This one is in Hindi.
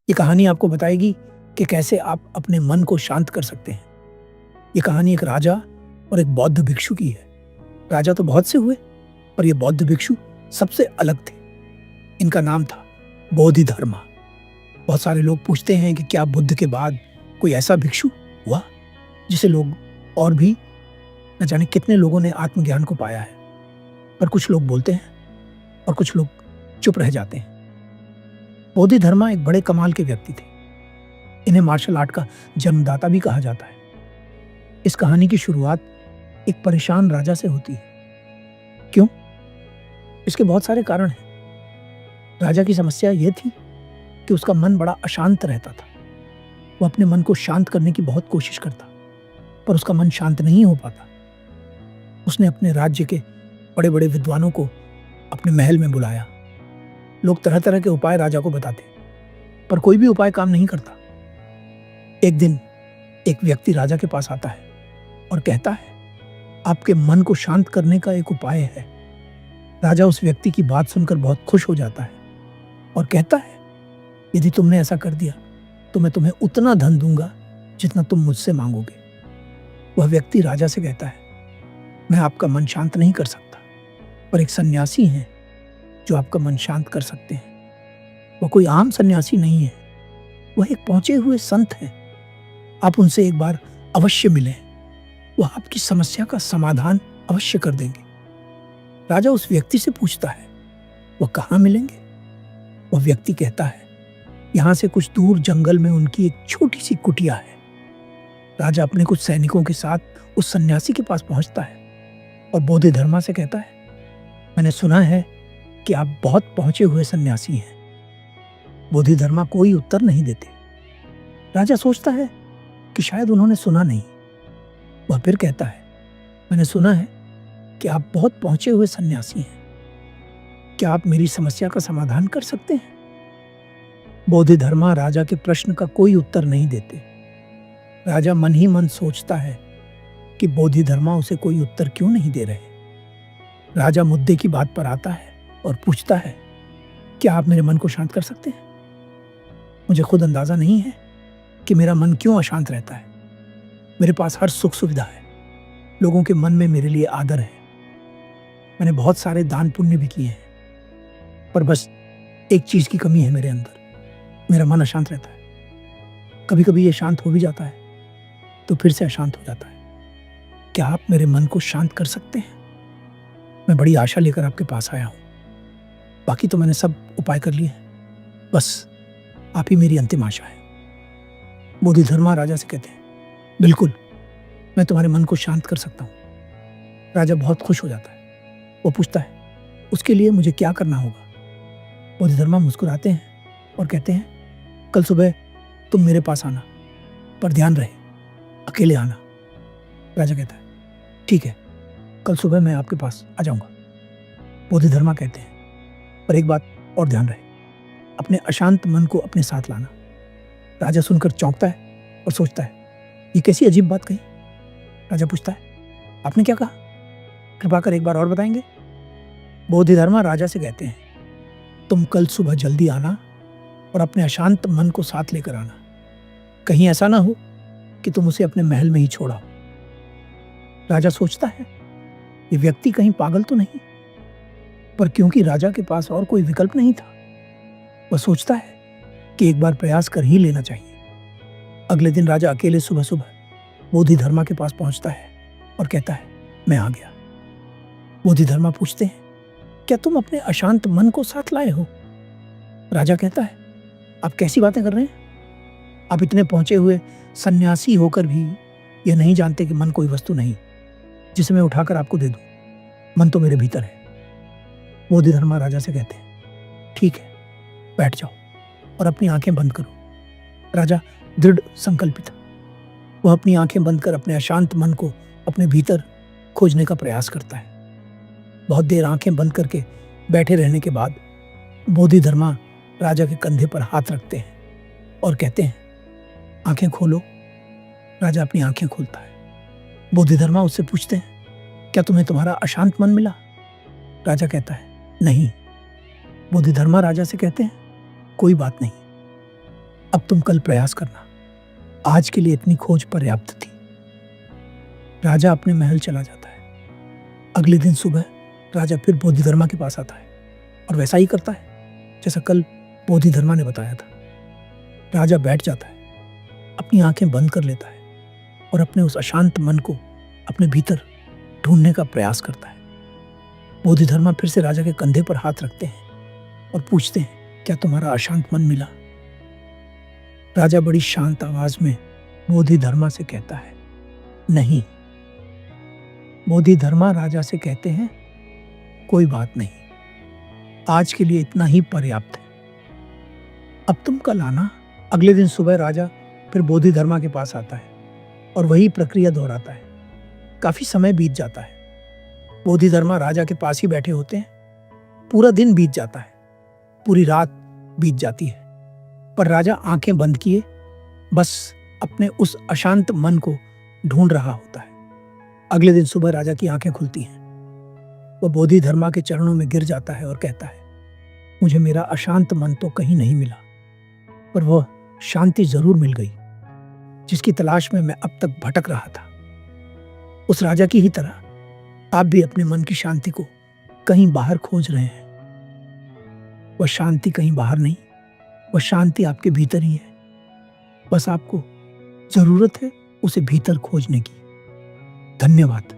ये कहानी आपको बताएगी कि कैसे आप अपने मन को शांत कर सकते हैं। ये कहानी एक राजा और एक बौद्ध भिक्षु की है। राजा तो बहुत से हुए, पर ये बौद्ध भिक्षु सबसे अलग थे। इनका नाम था बोधिधर्मा। बहुत सारे लोग पूछते हैं कि क्या बुद्ध के बाद कोई ऐसा भिक्षु हुआ जिसे लोग और भी न जाने कितने लोगों ने आत्मज्ञान को पाया है। पर कुछ लोग बोलते हैं और कुछ लोग चुप रह जाते हैं। बोधिधर्मा एक बड़े कमाल के व्यक्ति थे। इन्हें मार्शल आर्ट का जन्मदाता भी कहा जाता है। इस कहानी की शुरुआत एक परेशान राजा से होती है। क्यों? इसके बहुत सारे कारण हैं। राजा की समस्या यह थी कि उसका मन बड़ा अशांत रहता था। वो अपने मन को शांत करने की बहुत कोशिश करता, पर उसका मन शांत नहीं हो पाता। उसने अपने राज्य के बड़े बड़े विद्वानों को अपने महल में बुलाया। लोग तरह तरह के उपाय राजा को बताते, पर कोई भी उपाय काम नहीं करता। एक दिन एक व्यक्ति राजा के पास आता है और कहता है, आपके मन को शांत करने का एक उपाय है। राजा उस व्यक्ति की बात सुनकर बहुत खुश हो जाता है और कहता है, यदि तुमने ऐसा कर दिया तो मैं तुम्हें उतना धन दूंगा जितना तुम मुझसे मांगोगे। वह व्यक्ति राजा से कहता है, मैं आपका मन शांत नहीं कर सकता, पर एक सन्यासी हैं जो आपका मन शांत कर सकते हैं। वह कोई आम सन्यासी नहीं है, वह एक पहुंचे हुए संत हैं। आप उनसे एक बार अवश्य मिलें, वह आपकी समस्या का समाधान अवश्य कर देंगे। राजा उस व्यक्ति से पूछता है, वह कहाँ मिलेंगे? वह व्यक्ति कहता है, यहाँ से कुछ दूर जंगल में उनकी एक छोटी सी कुटिया है। राजा अपने कुछ सैनिकों के साथ उस सन्यासी के पास पहुंचता है और बोधिधर्मा से कहता है, मैंने सुना है कि आप बहुत पहुंचे हुए सन्यासी हैं। बोधिधर्मा कोई उत्तर नहीं देते। राजा सोचता है कि शायद उन्होंने सुना नहीं। वह फिर कहता है, मैंने सुना है कि आप बहुत पहुंचे हुए सन्यासी हैं। क्या आप मेरी समस्या का समाधान कर सकते हैं? बोधिधर्मा राजा के प्रश्न का कोई उत्तर नहीं देते। राजा मन ही मन सोचता है कि बोधिधर्मा उसे कोई उत्तर क्यों नहीं दे रहे। राजा मुद्दे की बात पर आता है और पूछता है, क्या आप मेरे मन को शांत कर सकते हैं? मुझे खुद अंदाजा नहीं है कि मेरा मन क्यों अशांत रहता है। मेरे पास हर सुख सुविधा है, लोगों के मन में मेरे लिए आदर है। मैंने बहुत सारे दान पुण्य भी किए हैं, पर बस एक चीज की कमी है मेरे अंदर, मेरा मन अशांत रहता है। कभी कभी ये शांत हो भी जाता है तो फिर से अशांत हो जाता है। क्या आप मेरे मन को शांत कर सकते हैं? मैं बड़ी आशा लेकर आपके पास आया हूं। बाकी तो मैंने सब उपाय कर लिए हैं, बस आप ही मेरी अंतिम आशा है। बोधिधर्मा राजा से कहते हैं, बिल्कुल, मैं तुम्हारे मन को शांत कर सकता हूँ। राजा बहुत खुश हो जाता है। वो पूछता है, उसके लिए मुझे क्या करना होगा? बोधिधर्मा मुस्कुराते हैं और कहते हैं, कल सुबह तुम मेरे पास आना, पर ध्यान रहे अकेले आना। राजा कहता है, ठीक है, कल सुबह मैं आपके पास आ जाऊंगा। बोधिधर्मा कहते हैं, पर एक बात और ध्यान रहे, अपने अशांत मन को अपने साथ लाना। राजा सुनकर चौंकता है और सोचता है, ये कैसी अजीब बात कही। राजा पूछता है, आपने क्या कहा? कृपा कर एक बार और बताएंगे? बोधिधर्मा राजा से कहते हैं, तुम कल सुबह जल्दी आना और अपने अशांत मन को साथ लेकर आना। कहीं ऐसा ना हो कि तुम उसे अपने महल में ही छोड़ा हो। राजा सोचता है, ये व्यक्ति कहीं पागल तो नहीं, पर क्योंकि राजा के पास और कोई विकल्प नहीं था, वह सोचता है कि एक बार प्रयास कर ही लेना चाहिए। अगले दिन राजा अकेले सुबह सुबह बोधिधर्मा के पास पहुंचता है और कहता है, मैं आ गया। बोधिधर्मा पूछते हैं, क्या तुम अपने अशांत मन को साथ लाए हो? राजा कहता है, आप कैसी बातें कर रहे हैं? आप इतने पहुंचे हुए सन्यासी होकर भी यह नहीं जानते कि मन कोई वस्तु नहीं जिसे मैं उठाकर आपको दे दूं। मन तो मेरे भीतर है। बोधिधर्मा राजा से कहते हैं, ठीक है, बैठ जाओ और अपनी आंखें बंद करो। राजा दृढ़ संकल्पित। वह अपनी आंखें बंद कर अपने अशांत मन को अपने भीतर खोजने का प्रयास करता है। बहुत देर आंखें बंद करके बैठे रहने के बाद बोधिधर्मा राजा के कंधे पर हाथ रखते हैं और कहते हैं, आंखें खोलो। राजा अपनी आंखें खोलता है। बोधिधर्मा उससे पूछते हैं, क्या तुम्हें तुम्हारा अशांत मन मिला? राजा कहता है, नहीं। बोधिधर्मा राजा से कहते हैं, कोई बात नहीं, अब तुम कल प्रयास करना, आज के लिए इतनी खोज पर्याप्त थी। राजा अपने महल चला जाता है। अगले दिन सुबह राजा फिर बोधिधर्मा के पास आता है और वैसा ही करता है जैसा कल बोधिधर्मा ने बताया था। राजा बैठ जाता है, अपनी आंखें बंद कर लेता है और अपने उस अशांत मन को अपने भीतर ढूंढने का प्रयास करता है। बोधिधर्मा फिर से राजा के कंधे पर हाथ रखते हैं और पूछते हैं, क्या तुम्हारा अशांत मन मिला? राजा बड़ी शांत आवाज में बोधिधर्मा से कहता है, नहीं। बोधिधर्मा राजा से कहते हैं, कोई बात नहीं, आज के लिए इतना ही पर्याप्त है, अब तुम कल आना। अगले दिन सुबह राजा फिर बोधिधर्मा के पास आता है और वही प्रक्रिया दोहराता है। काफी समय बीत जाता है। बोधिधर्मा राजा के पास ही बैठे होते हैं। पूरा दिन बीत जाता है, पूरी रात बीत जाती है, पर राजा आंखें बंद किए बस अपने उस अशांत मन को ढूंढ रहा होता है। अगले दिन सुबह राजा की आंखें खुलती हैं। वह बोधिधर्मा के चरणों में गिर जाता है और कहता है, मुझे मेरा अशांत मन तो कहीं नहीं मिला, पर वह शांति जरूर मिल गई जिसकी तलाश में मैं अब तक भटक रहा था। उस राजा की ही तरह आप भी अपने मन की शांति को कहीं बाहर खोज रहे हैं। वह शांति कहीं बाहर नहीं, वह शांति आपके भीतर ही है। बस आपको जरूरत है उसे भीतर खोजने की। धन्यवाद।